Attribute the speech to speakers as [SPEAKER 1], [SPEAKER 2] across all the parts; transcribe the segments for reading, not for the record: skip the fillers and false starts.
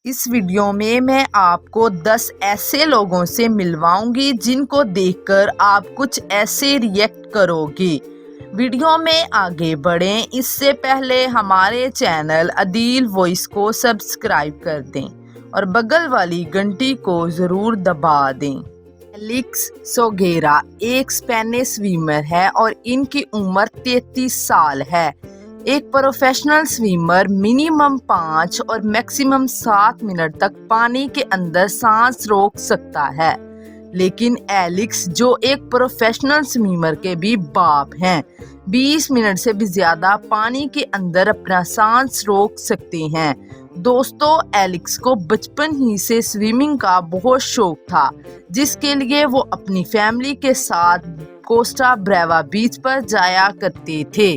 [SPEAKER 1] اس video میں آپ کو 10 ایسے لوگوں سے ملواؤں گی جن کو دیکھ کر آپ کچھ ایسے ریئیکٹ کرو گے۔ ویڈیو میں آگے بڑھیں اس سے پہلے ہمارے چینل عدیل وائس کو سبسکرائب کر دیں اور بغل والی گھنٹی کو ضرور دبا دیں۔ ایلکس سوگیرا ایک اسپینش سوئمر ہے اور ان کی عمر 33 سال ہے۔ ایک پروفیشنل سوئمر منیمم 5 اور میکسیمم 7 منٹ تک پانی کے اندر سانس روک سکتا ہے، لیکن ایلکس جو ایک پروفیشنل سوئمر کے بھی باپ ہیں 20 منٹ سے بھی زیادہ پانی کے اندر اپنا سانس روک سکتے ہیں۔ دوستو، ایلکس کو بچپن ہی سے سوئمنگ کا بہت شوق تھا، جس کے لیے وہ اپنی فیملی کے ساتھ کوسٹا بریوا بیچ پر جایا کرتے تھے،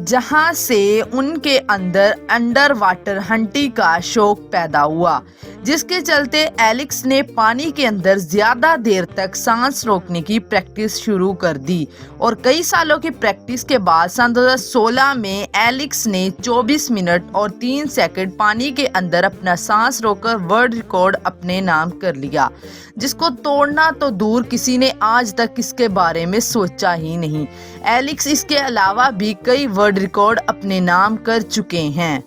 [SPEAKER 1] جہاں سے ان کے اندر انڈر واٹر ہنٹنگ کا شوق پیدا ہوا، جس کے چلتے ایلکس نے پانی کے اندر زیادہ دیر تک سانس روکنے کی پریکٹس شروع کر دی اور کئی سالوں کی پریکٹس کے بعد سن 2016 میں ایلکس نے 24 منٹ اور 3 سیکنڈ پانی کے اندر اپنا سانس روک کر ورلڈ ریکارڈ اپنے نام کر لیا، جس کو توڑنا تو دور کسی نے آج تک اس کے بارے میں سوچا ہی نہیں۔ ایلکس اس کے علاوہ بھی کئی ورلڈ ریکارڈ اپنے نام کر چکے ہیں۔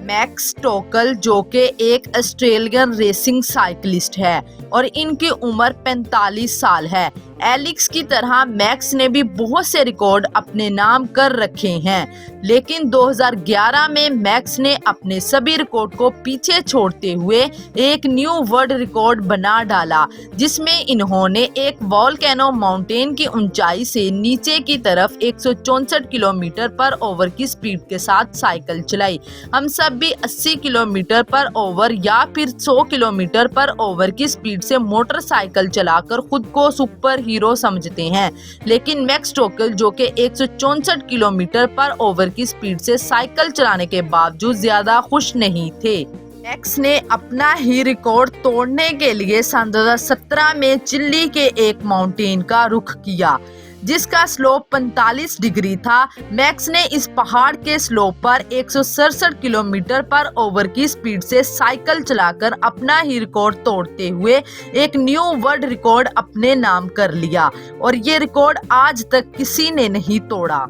[SPEAKER 1] میکس ٹوکل جو کہ ایک آسٹریلین ریسنگ سائیکلسٹ ہے اور ان کی عمر 45 سال ہے۔ ایلکس کی طرح میکس نے بھی بہت سے ریکارڈ اپنے نام کر رکھے ہیں، لیکن 2011 میں میکس نے اپنے سبھی ریکارڈ کو پیچھے چھوڑتے ہوئے ایک نیو ورلڈ ریکارڈ بنا ڈالا، جس میں انہوں نے ایک والکینو ماؤنٹین کی اونچائی سے نیچے کی طرف 164 کلومیٹر پر اوور کی سپیڈ کے ساتھ سائیکل چلائی۔ ہم سب بھی 80 کلومیٹر پر اوور یا پھر 100 کلومیٹر پر اوور کی سپیڈ سے موٹر سائیکل چلا کر خود کو سپر ہیرو سمجھتے ہیں، لیکن میکس ٹوکل جو کہ 164 کلومیٹر پر اوور کی سپیڈ سے سائیکل چلانے کے باوجود زیادہ خوش نہیں تھے۔ میکس نے اپنا ہی ریکارڈ توڑنے کے لیے سن 2017 میں چلی کے ایک ماؤنٹین کا رخ کیا، جس کا سلوپ 45 ڈگری تھا۔ میکس نے اس پہاڑ کے سلوپ پر 167 کلومیٹر پر اوور کی سپیڈ سے سائیکل چلا کر اپنا ہی ریکارڈ توڑتے ہوئے ایک نیو ورلڈ ریکارڈ اپنے نام کر لیا، اور یہ ریکارڈ آج تک کسی نے نہیں توڑا۔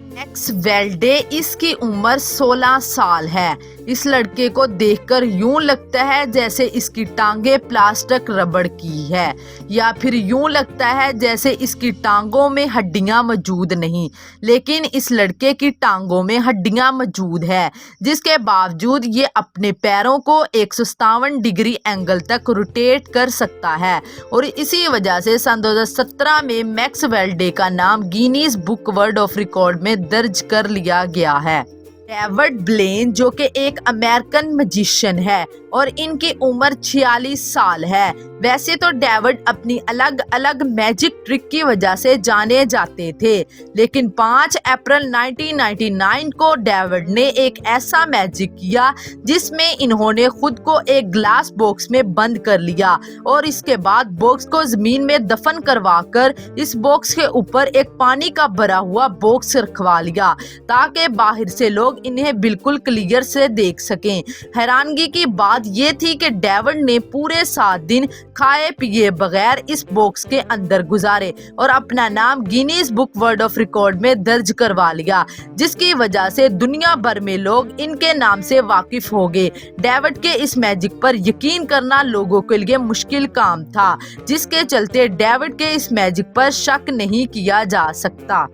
[SPEAKER 1] میکس ویلڈے، اس کی عمر 16 سال ہے۔ اس لڑکے کو دیکھ کر یوں لگتا ہے جیسے اس کی ٹانگیں پلاسٹک ربڑ کی ہے، یا پھر یوں لگتا ہے جیسے اس کی ٹانگوں میں ہڈیاں موجود نہیں، لیکن اس لڑکے کی ٹانگوں میں ہڈیاں موجود ہے، جس کے باوجود یہ اپنے پیروں کو 157 ڈگری اینگل تک روٹیٹ کر سکتا ہے، اور اسی وجہ سے سن 2017 میں میکس ویلڈے کا نام Guinness book world of record میں درج کر لیا گیا ہے۔ ڈیوڈ بلین جو کہ ایک امریکن میجیشین ہے اور ان کی عمر 46 سال ہے۔ ویسے تو ڈیوڈ اپنی الگ الگ میجک ٹرک کی وجہ سے جانے جاتے تھے، لیکن 5 اپریل 1999 کو ڈیوڈ نے ایک ایسا میجک کیا جس میں انہوں نے خود کو ایک گلاس باکس میں بند کر لیا اور اس کے بعد باکس کو زمین میں دفن کروا کر اس باکس کے اوپر ایک پانی کا بھرا ہوا باکس رکھوا لیا، تاکہ باہر سے لوگ انہیں بالکل کلیئر سے دیکھ سکیں۔ حیرانگی کی بات یہ تھی کہ ڈیوڈ نے پورے 7 دن کھائے پیے بغیر اس باکس کے اندر گزارے اور اپنا نام Guinness book world of record میں درج کروا لیا، جس کی وجہ سے دنیا بھر میں لوگ ان کے نام سے واقف ہو گئے۔ ڈیوڈ کے اس میجک پر یقین کرنا لوگوں کے لیے مشکل کام تھا، جس کے چلتے ڈیوڈ کے اس میجک پر شک نہیں کیا جا سکتا۔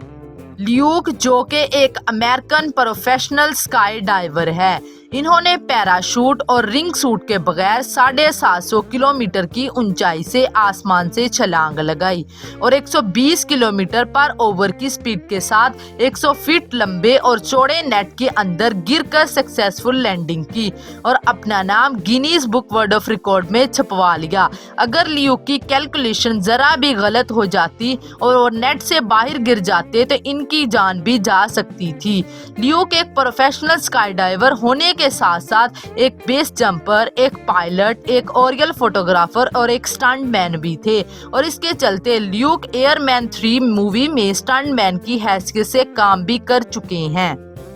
[SPEAKER 1] لیوک جو کہ ایک امریکن پروفیشنل اسکائی ڈائیور ہے، انہوں نے پیراشوٹ اور رنگ سوٹ کے بغیر 750 کلومیٹر کی اونچائی سے آسمان سے چھلانگ لگائی اور 120 کلومیٹر پر اوور کی سپیڈ کے ساتھ 100 فٹ لمبے اور چوڑے نیٹ کے اندر گر کر سکسیسفل لینڈنگ کی اور اپنا نام Guinness book world of record میں چھپوا لیا۔ اگر لیوک کی کیلکولیشن ذرا بھی غلط ہو جاتی اور وہ نیٹ سے باہر گر جاتے تو ان کی جان بھی جا سکتی تھی۔ لیوک ایک پروفیشنل اسکائی ڈائیور ہونے کے ساتھ ساتھ ایک بیس جمپر، ایک پائلٹ، ایک اوریل فوٹوگرافر اور ایک سٹنٹ مین بھی تھے، اور اس کے چلتے لیوک ایئر مین 3 مووی میں سٹنٹ مین کی حیثیت سے کام بھی کر چکے ہیں۔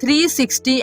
[SPEAKER 1] 360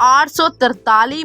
[SPEAKER 1] 843